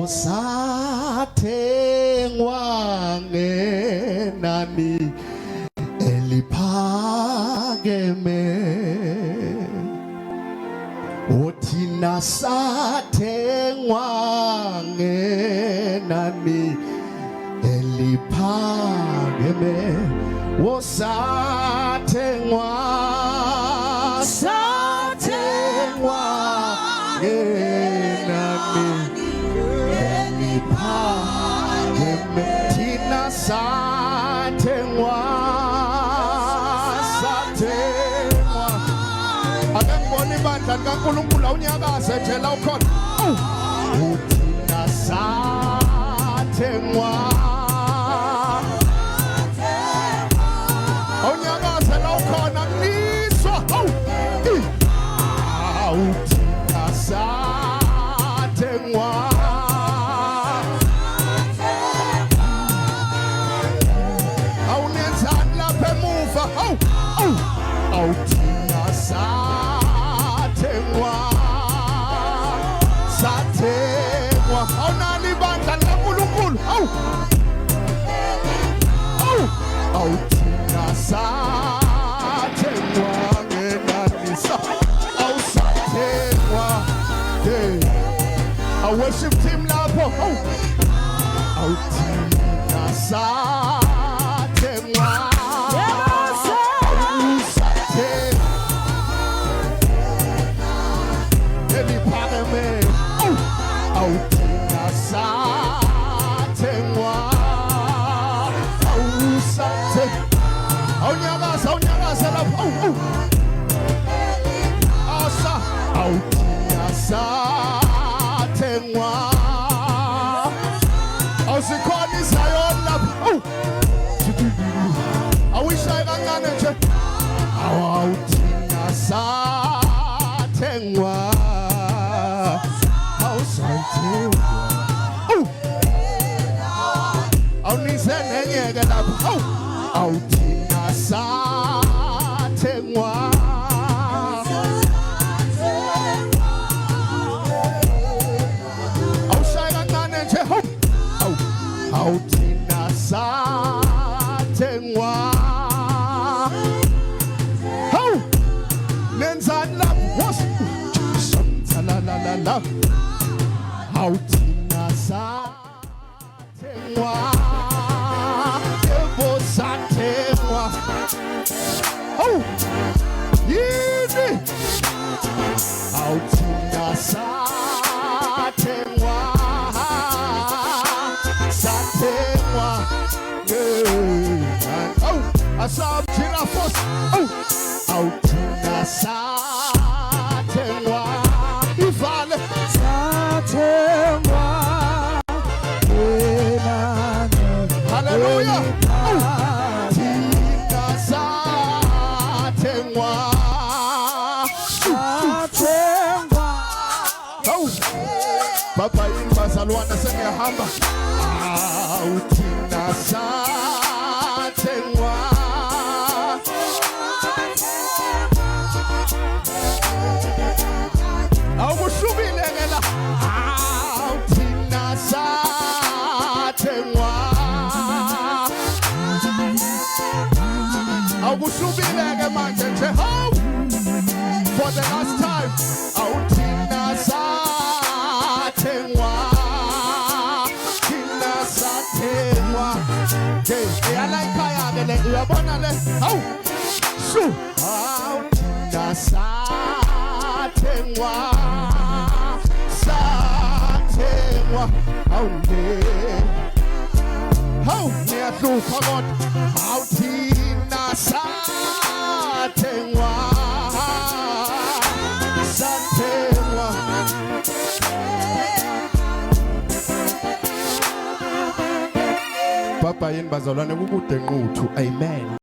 osathengwa ngenani eliphakeme othina sathengwa ngenani eliphakeme osathengwa ngenani eliphakeme thina sathengwa ake ngibona ibandla likaNkulunkulu awunyakaze nje la ukhona uthina sathengwa awunyakaze la ukhona kuniswa uthina sathengwa awunenzani lapha emuva awuthina sathengwa awunalo ibandla likaNkulunkulu awuthina sathengwa ngenani awusathengwa worship team lapho awuthina sathengwa eliphakeme awuthina sathengwa awunyakaza lapho awuthina sathengwa awusikhona iZion lapho awishaye kancane nje awuthina sathengwa awunize nenyeke lapho awuthina sathengwa awushaye kancane nje awuthina sathengwa nenzani lapho la awuthina sathengwa sathengwa yini awuthina sathengwa asabthina fos awuthina sathengwa ivale sathengwa hallelujah thina sathengwa baba bazalwana sengiyahamba awuthina sathengwa awukushubile ngela awuthina sathengwa awukushubile ke manje nje for the last time awuthina sathengwa thina sathengwa eyalayikhaya ke le uyabona le awuthina sathengwa niyahlupa kodwa awuthina sathengwa baba yini bazalwane kukude nquthu amen.